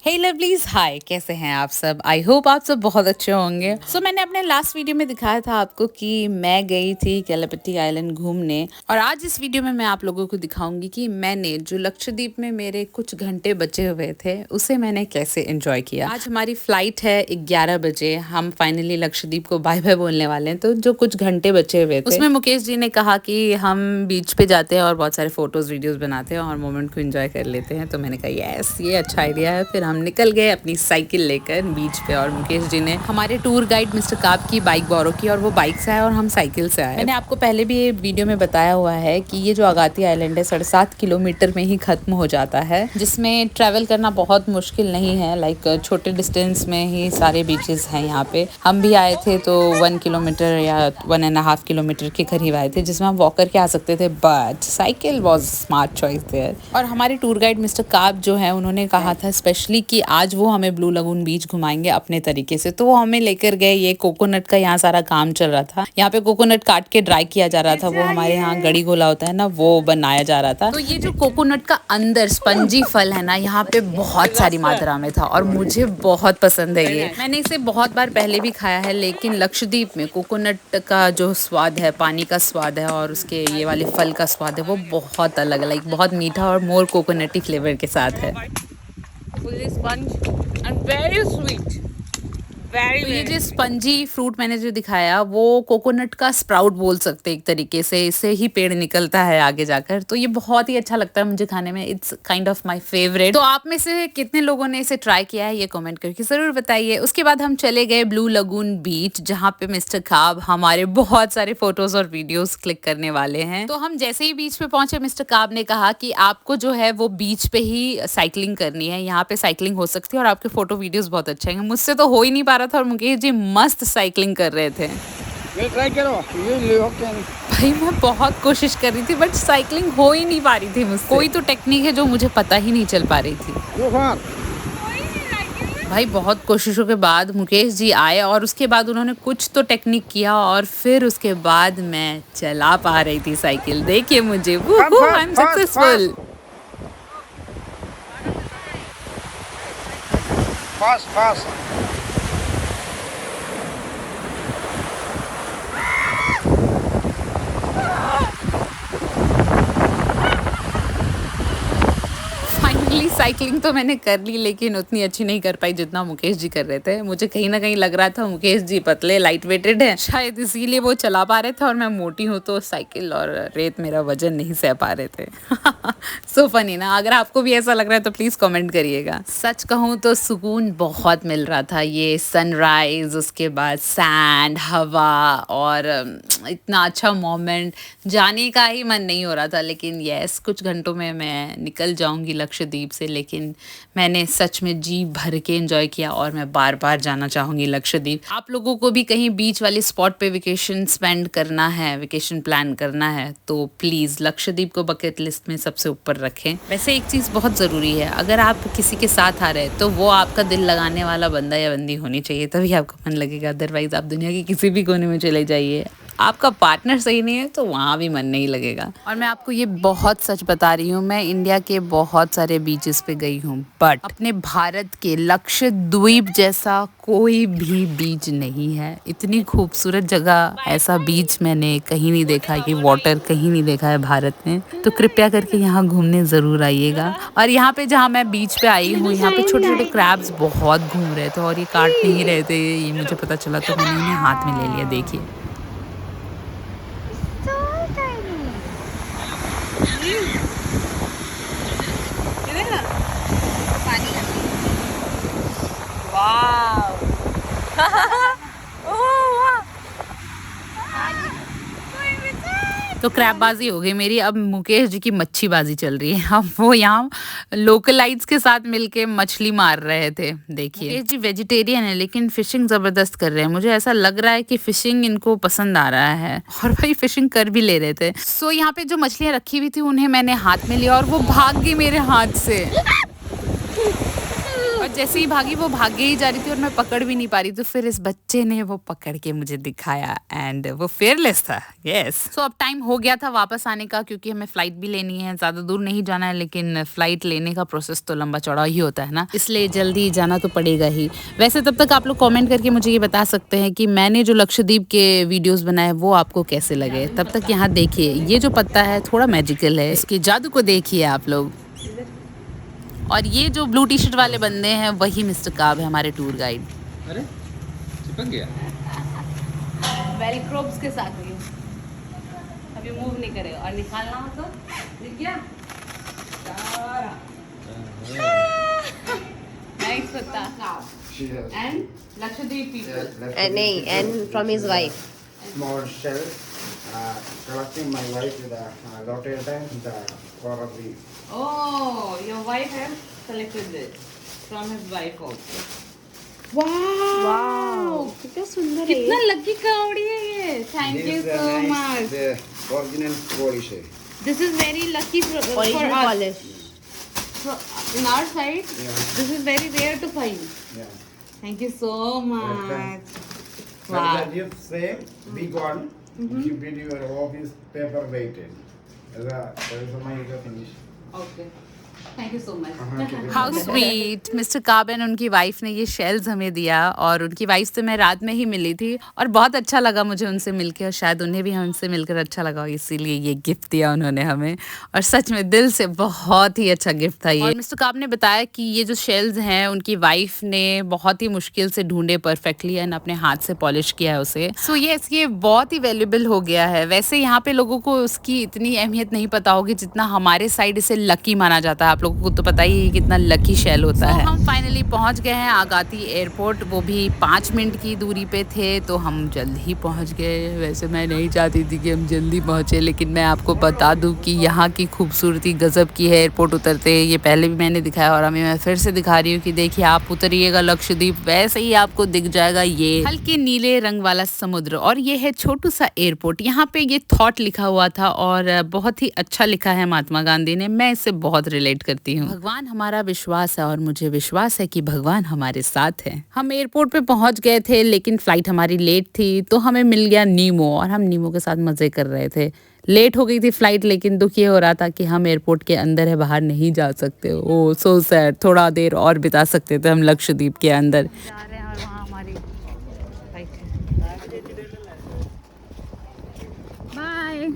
हे lovelies, हाय, कैसे हैं आप सब। आई होप आप सब बहुत अच्छे होंगे। मैंने अपने लास्ट वीडियो में दिखाया था आपको कि मैं गई थी कैलापट्टी आइलैंड घूमने, और आज इस वीडियो में मैं आप लोगों को दिखाऊंगी कि मैंने जो लक्षद्वीप में मेरे कुछ घंटे बचे हुए थे उसे मैंने कैसे एंजॉय किया। आज हमारी फ्लाइट है 11 बजे, हम फाइनली लक्षद्वीप को बाय बाय बोलने वाले हैं। तो जो कुछ घंटे बचे हुए थे उसमें मुकेश जी ने कहा कि हम बीच पे जाते हैं और बहुत सारे फोटोज वीडियोज बनाते हैं और मोमेंट को एंजॉय कर लेते हैं। तो मैंने कहा यस, ये अच्छा आइडिया है। फिर हम निकल गए अपनी साइकिल लेकर बीच पे, और मुकेश जी ने हमारे टूर गाइड मिस्टर काब की बाइक बोरो की और वो बाइक से आए और हम साइकिल से आए। मैंने आपको पहले भी ये वीडियो में बताया हुआ है कि ये जो अगाती आइलैंड है 7.5 किलोमीटर में ही खत्म हो जाता है, जिसमें ट्रैवल करना बहुत मुश्किल नहीं है। लाइक छोटे डिस्टेंस में ही सारे बीचेस हैं यहाँ पे। हम भी आए थे तो 1 किलोमीटर या 1.5 किलोमीटर के करीब आए थे, जिसमें हम वॉक करके आ सकते थे, but cycle was smart choice there. और हमारे टूर गाइड मिस्टर काब जो है उन्होंने कहा था स्पेशली कि आज वो हमें ब्लू लगून बीच घुमाएंगे अपने तरीके से। तो वो हमें लेकर गए। ये कोकोनट का यहाँ सारा काम चल रहा था। यहाँ पे कोकोनट काट के ड्राई किया जा रहा था। वो हमारे यहाँ गड़ी गोला होता है ना, वो बनाया जा रहा था। तो ये जो कोकोनट का अंदर स्पंजी फल है ना, यहाँ पे बहुत सारी मात्रा में था और मुझे बहुत पसंद है ये। मैंने इसे बहुत बार पहले भी खाया है, लेकिन लक्षद्वीप में कोकोनट का जो स्वाद है, पानी का स्वाद है और उसके ये वाले फल का स्वाद है, वो बहुत अलग है। लाइक बहुत मीठा और मोर कोकोनटी फ्लेवर के साथ है। fully sponge and very sweet. Very, तो ये very जो sweet. स्पंजी फ्रूट मैंने जो दिखाया वो कोकोनट का स्प्राउट बोल सकते हैं एक तरीके से। इससे ही पेड़ निकलता है आगे जाकर। तो ये बहुत ही अच्छा लगता है मुझे खाने में। It's kind of my favourite. तो आप में से कितने लोगों ने इसे ट्राई किया है ये कमेंट करके जरूर बताइए। उसके बाद हम चले गए ब्लू लगून बीच, जहाँ पे मिस्टर काब हमारे बहुत सारे फोटोज और वीडियोज क्लिक करने वाले हैं। तो हम जैसे ही बीच पे पहुंचे, मिस्टर काब ने कहा कि आपको जो है वो बीच पे ही साइकिलिंग करनी है। यहाँ पे साइकिलिंग हो सकती है और आपके फोटो वीडियोज बहुत अच्छे हैं। मुझसे तो हो ही नहीं पा रहा था और मुकेश जी मस्त साइकिलिंग कर रहे थे। ये ट्राई करो, ये ले ओके। भाई मैं बहुत कोशिश कर रही थी बट साइकिलिंग हो ही नहीं पा रही थी मुझसे। कोई तो टेक्निक है जो मुझे पता ही नहीं चल पा रही थी। ये फार भाई बहुत कोशिशों के बाद मुकेश जी आए और उसके बाद उन्होंने कुछ तो टेक्निक किया और फिर उसके बाद मैं चला पा रही थी साइकिल। देखिए मुझे, I am successful. Fast fast. Finally cycling तो मैंने कर ली, लेकिन उतनी अच्छी नहीं कर पाई जितना मुकेश जी कर रहे थे। मुझे कहीं ना कहीं लग रहा था मुकेश जी पतले लाइट वेटेड हैं, शायद इसीलिए वो चला पा रहे थे और मैं मोटी हूँ तो साइकिल और रेत मेरा वजन नहीं सह पा रहे थे। सो फनी ना। अगर आपको भी ऐसा लग रहा है तो प्लीज कमेंट करिएगा। सच कहूँ तो सुकून बहुत मिल रहा था। ये सनराइज, उसके बाद सैंड, हवा और इतना अच्छा मोमेंट, जाने का ही मन नहीं हो रहा था। लेकिन यस, कुछ घंटों में मैं निकल जाऊंगी लक्षद्वीप से, लेकिन मैंने सच में जी भर के एंजॉय किया और मैं बार बार जाना चाहूंगी लक्षद्वीप। आप लोगों को भी कहीं बीच वाले स्पॉट पे वेकेशन स्पेंड करना है, वेकेशन प्लान करना है, तो प्लीज लक्षद्वीप को बकेट लिस्ट में सबसे ऊपर रखें। वैसे एक चीज बहुत जरूरी है, अगर आप किसी के साथ आ रहे हैं तो वो आपका दिल लगाने वाला बंदा या बंदी होनी चाहिए, तभी आपका मन लगेगा। अदरवाइज आप दुनिया के किसी भी कोने में चले जाइए, आपका पार्टनर सही नहीं है तो वहाँ भी मन नहीं लगेगा। और मैं आपको ये बहुत सच बता रही हूँ, मैं इंडिया के बहुत सारे बीचेस पे गई हूँ, बट अपने भारत के लक्षद्वीप जैसा कोई भी बीच नहीं है। इतनी खूबसूरत जगह, ऐसा बीच मैंने कहीं नहीं देखा, ये वाटर कहीं नहीं देखा है भारत में। तो कृपया करके यहाँ घूमने ज़रूर आइएगा। और यहाँ पे जहाँ मैं बीच पे आई हूँ, यहाँ पे छोटे छोटे क्रैब्स बहुत घूम रहे थे और ये काट नहीं रहे थे, ये मुझे पता चला तो मैंने इन्हें हाथ में ले लिया। देखिए तो क्रैबबाजी हो गई मेरी। अब मुकेश जी की मच्छी बाजी चल रही है। अब वो यहाँ लोकलाइट्स के साथ मिलके मछली मार रहे थे। देखिए मुकेश जी वेजिटेरियन है लेकिन फिशिंग जबरदस्त कर रहे हैं। मुझे ऐसा लग रहा है कि फिशिंग इनको पसंद आ रहा है और भाई फिशिंग कर भी ले रहे थे। सो यहाँ पे जो मछलियाँ रखी हुई थी उन्हें मैंने हाथ में लिया और वो भाग गई मेरे हाथ से। और जैसे ही भागी वो भागे ही जा रही थी और मैं पकड़ भी नहीं पा रही, तो फिर इस बच्चे ने वो पकड़ के मुझे दिखाया एंड वो फेयरलेस था। यस। सो अब टाइम हो गया था वापस आने का, क्योंकि हमें फ्लाइट भी लेनी है, ज़्यादा दूर नहीं जाना है, लेकिन फ्लाइट लेने का प्रोसेस तो लंबा चौड़ा ही होता है ना, इसलिए जल्दी जाना तो पड़ेगा ही। वैसे तब तक आप लोग कॉमेंट करके मुझे ये बता सकते हैं कि मैंने जो लक्षद्वीप के वीडियोज़ बनाए वो आपको कैसे लगे। तब तक यहाँ देखिए, ये जो पत्ता है थोड़ा मैजिकल है, इसके जादू को देखिए आप लोग। और ये जो ब्लू टी शर्ट वाले बंदे हैं वही मिस्टर काब है, हमारे टूर गाइड। अरे चिपक गया। वेलक्रोब्स के साथ ही अभी मूव नहीं करेगा, और निकालना हो तो दिख गया। नाइस पत्ता। And Lakshadweep people. नहीं, and from his wife. Small shell, collecting my wife with a lot of time, the coral reef. Oh, your wife has selected this from his wife also. Wow, कितना सुंदर है कितना ये। Lucky कावड़ी है ये। Thank you This is so nice, much. the original polish. This is very lucky for Original us. polish. In our side, Yeah. this is very rare to find. Yeah. Thank you so much. But Wow. the gift same, big one. Keep it your office paper weighted. That is my finish. Okay. Thank you so much. Okay. How sweet. Mister काब and उनकी wife ने ये shells हमें दिया, और उनकी wife से मैं रात में ही मिली थी और बहुत अच्छा लगा मुझे उनसे मिलकर, और शायद उन्हें भी हमसे मिलकर अच्छा लगा, इसीलिए ये गिफ्ट दिया उन्होंने हमें। और सच में दिल से बहुत ही अच्छा गिफ्ट था ये। और मिस्टर काब ने बताया कि ये जो शेल्स हैं उनकी वाइफ ने बहुत ही मुश्किल से ढूंढे परफेक्टली एंड अपने हाथ से पॉलिश किया है उसे। सो ये बहुत ही वैल्यूएबल हो गया है। वैसे यहाँ पे लोगों को उसकी इतनी अहमियत नहीं पता होगी जितना हमारे साइड इसे लकी माना जाता है। आप लोगों को तो पता ही है कितना लकी शेल होता है। हम फाइनली पहुंच गए हैं आगाती एयरपोर्ट, वो भी 5 मिनट की दूरी पे थे, तो हम जल्द ही पहुंच गए। वैसे मैं नहीं चाहती थी कि हम जल्दी पहुंचे, लेकिन मैं आपको बता दूं कि यहाँ की खूबसूरती गजब की है। एयरपोर्ट उतरते ये पहले भी मैंने दिखाया और अभी मैं फिर से दिखा रही हूँ कि देखिए आप उतरिएगा लक्षद्वीप, वैसे ही आपको दिख जाएगा ये हल्के नीले रंग वाला समुद्र, और ये है छोटू सा एयरपोर्ट। यहाँ पे ये थॉट लिखा हुआ था और बहुत ही अच्छा लिखा है महात्मा गांधी ने, मैं इससे बहुत रिलेट करती हूँ। भगवान हमारा विश्वास है और मुझे विश्वास है कि भगवान हमारे साथ है। हम एयरपोर्ट पे पहुंच गए थे, लेकिन फ्लाइट हमारी लेट थी, तो हमें मिल गया नीमो, और हम नीमो के साथ मजे कर रहे थे। लेट हो गई थी फ्लाइट, लेकिन दुख ये हो रहा था कि हम एयरपोर्ट के अंदर है, बाहर नहीं जा सकते। ओ सो सैड। थोड़ा देर और बिता सकते थे हम लक्षद्वीप के अंदर। जा रहे हैं और वहाँ हमारी फ्लाइट है। बाय।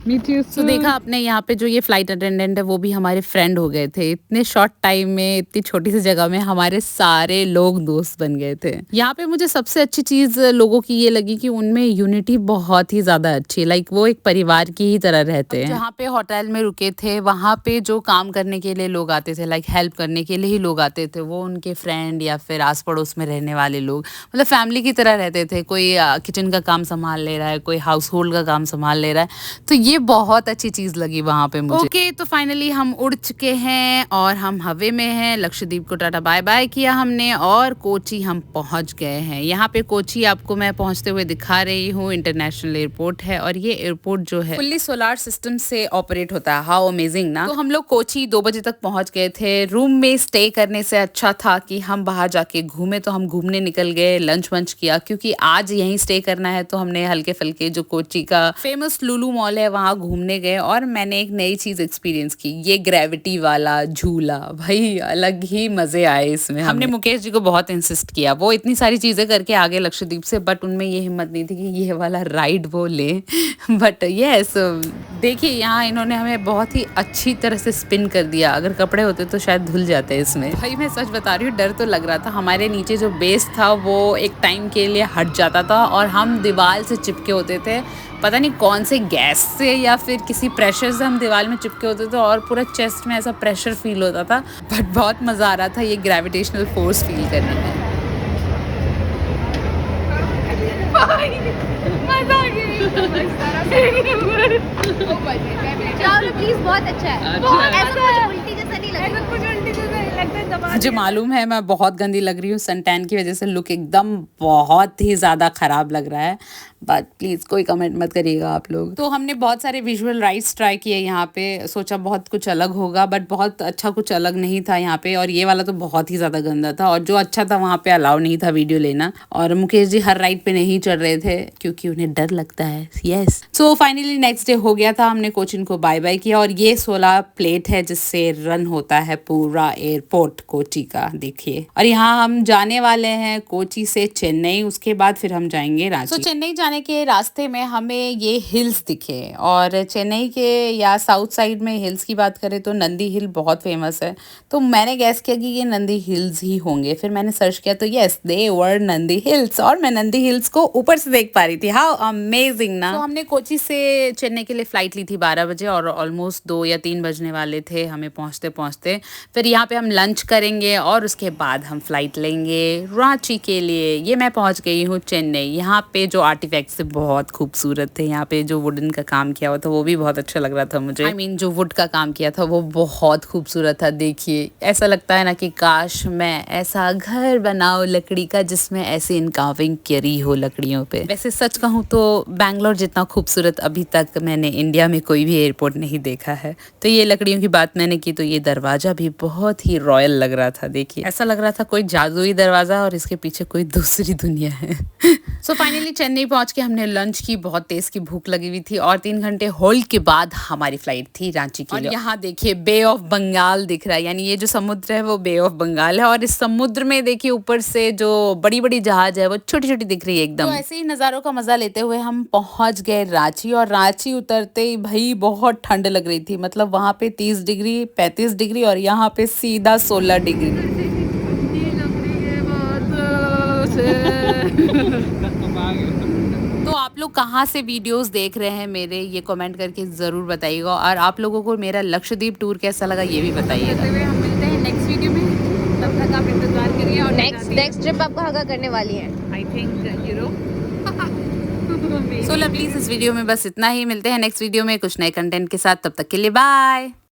Meet you soon. तो देखा आपने यहाँ पे जो ये फ्लाइट अटेंडेंट है वो भी हमारे फ्रेंड हो गए थे। इतने शॉर्ट टाइम में, इतनी छोटी सी जगह में हमारे सारे लोग दोस्त बन गए थे। यहाँ पे मुझे सबसे अच्छी चीज लोगों की ये लगी कि उनमें यूनिटी बहुत ही ज्यादा अच्छी, लाइक वो एक परिवार की ही तरह रहते हैं। जहाँ पे होटल में रुके थे वहाँ पे जो काम करने के लिए लोग आते थे, लाइक हेल्प करने के लिए ही लोग आते थे, वो उनके फ्रेंड या फिर आस पड़ोस में रहने वाले लोग, मतलब फैमिली की तरह रहते थे। कोई किचन का काम संभाल ले रहा है, कोई हाउस होल्ड का काम संभाल ले रहा है, तो ये बहुत अच्छी चीज लगी वहां पे मुझे। ओके, तो फाइनली हम उड़ चुके हैं और हम हवे में हैं। लक्षद्वीप को टाटा बाय बाय किया हमने और कोची हम पहुंच गए हैं। यहाँ पे कोची आपको मैं पहुंचते हुए दिखा रही हूँ, इंटरनेशनल एयरपोर्ट है, और ये एयरपोर्ट जो है फुल्ली सोलार सिस्टम से ऑपरेट होता है। हाउ अमेजिंग ना। तो हम लोग कोची 2 बजे तक पहुंच गए थे। रूम में स्टे करने से अच्छा था कि हम बाहर जाके घूमे, तो हम घूमने निकल गए, लंच वंच किया, क्योंकि आज यहीं स्टे करना है। तो हमने हल्के फुल्के जो कोची का फेमस लुलु मॉल है वहाँ घूमने गए, और मैंने एक नई चीज एक्सपीरियंस की, ये ग्रेविटी वाला झूला। भाई अलग ही मजे आए इसमें। हमने मुकेश जी को बहुत इंसिस्ट किया, वो इतनी सारी चीजें करके आ गए लक्षद्वीप से, बट उनमें ये हिम्मत नहीं थी कि ये वाला राइड वो ले। बट यस, देखिए यहाँ इन्होंने हमें बहुत ही अच्छी तरह से स्पिन कर दिया। अगर कपड़े होते तो शायद धुल जाते इसमें। भाई मैं सच बता रही हूँ, डर तो लग रहा था। हमारे नीचे जो बेस था वो एक टाइम के लिए हट जाता था और हम दीवार से चिपके होते थे, पता नहीं कौन से गैस से या फिर किसी प्रेशर से हम दीवार में चिपके होते थे, और पूरा चेस्ट में ऐसा प्रेशर फील होता था। बट बहुत मज़ा आ रहा था ये ग्रेविटेशनल फोर्स फील करने में। प्लीज, बहुत अच्छा है। ऐसा कुछ उल्टी जैसा नहीं लगा। मुझे मालूम है मैं बहुत गंदी लग रही हूँ, सनटैन की वजह से लुक एकदम बहुत ही ज़्यादा ख़राब लग रहा है, बट प्लीज़ कोई कमेंट मत करिएगा आप लोग। तो हमने बहुत सारे विजुअल राइड्स ट्राई किए यहाँ पे, सोचा बहुत कुछ अलग होगा, बट बहुत अच्छा कुछ अलग नहीं था यहाँ पे, और ये वाला तो बहुत ही ज़्यादा गंदा था, और जो अच्छा था वहाँ पे अलाउ नहीं था वीडियो लेना, और मुकेश जी हर राइड पे नहीं चढ़ रहे थे क्योंकि उन्हें डर लगता है। Yes, so finally next day हो गया था, हमने कोचिन को बाय बाय किया, और ये 16 प्लेट है जिससे रन होता है पूरा एयरपोर्ट कोची का, देखिए। और यहाँ हम जाने वाले हैं कोची से चेन्नई, उसके बाद फिर हम जाएंगे रांची। तो चेन्नई जाने के रास्ते में हमें ये हिल्स दिखे, और चेन्नई के या साउथ साइड में हिल्स की बात करें तो नंदी हिल बहुत फेमस है, तो मैंने गैस किया कि ये नंदी हिल्स ही होंगे। फिर मैंने सर्च किया तो यस, दे वर नंदी हिल्स, और मैं नंदी हिल्स को ऊपर से देख पा रही थी। हाउ अमेजिंग ना। तो हमने कोची से चेन्नई के लिए फ्लाइट ली थी 12 बजे, और ऑलमोस्ट 2 या 3 बजने वाले थे हमें पहुंचते पहुंचते। फिर यहाँ पे हम लंच करेंगे और उसके बाद हम फ्लाइट लेंगे रांची के लिए। ये मैं पहुंच गई हूँ चेन्नई। यहाँ पे जो आर्टिफैक्ट्स बहुत खूबसूरत थे, यहाँ पे जो वुडन का काम किया हुआ था वो भी बहुत अच्छा लग रहा था मुझे। I mean, जो वुड का काम किया था वो बहुत खूबसूरत था। देखिए, ऐसा लगता है ना कि काश मैं ऐसा घर बनाऊं लकड़ी का जिसमें ऐसे इनकाविंग करी हो लकड़ियों पे। वैसे सच कहूँ तो बैंगलोर जितना खूबसूरत अभी तक मैंने इंडिया में कोई भी एयरपोर्ट नहीं देखा है। तो ये लकड़ियों की बात मैंने की तो ये दरवाजा भी बहुत ही रॉयल लग रहा था। देखिए, ऐसा लग रहा था कोई जादुई दरवाजा और इसके पीछे कोई दूसरी दुनिया है। सो फाइनली चेन्नई पहुंच के हमने लंच की, बहुत तेज की भूख लगी हुई थी, और 3 घंटे होल्ड के बाद हमारी फ्लाइट थी रांची के लिए। और यहाँ देखिए बे ऑफ बंगाल दिख रहा है, यानी ये जो समुद्र है वो बे ऑफ बंगाल है, और इस समुद्र में देखिए ऊपर से जो बड़ी बड़ी जहाज है वो छोटी छोटी दिख रही है एकदम। तो ऐसे ही नज़ारों का मजा लेते हुए हम पहुंच गए रांची, और रांची उतरते ही भाई बहुत ठंड लग रही थी। मतलब वहाँ पे 30 डिग्री 35 डिग्री और यहाँ पे सीधा 16 डिग्री। तो आप लोग कहाँ से वीडियोस देख रहे हैं मेरे, ये कमेंट करके ज़रूर बताइएगा, और आप लोगों को मेरा लक्षद्वीप टूर कैसा लगा ये भी बताइएगा। हम मिलते हैं नेक्स्ट वीडियो में, तब तक आप इंतजार करिए। और नेक्स्ट ट्रिप आप कहाँ का करने वाली है? I think Europe. So lovelies, इस वीडियो में बस इतना ही। मिलते हैं नेक्स्ट वीडियो में कुछ नए कंटेंट के साथ, तब तक के लिए बाय।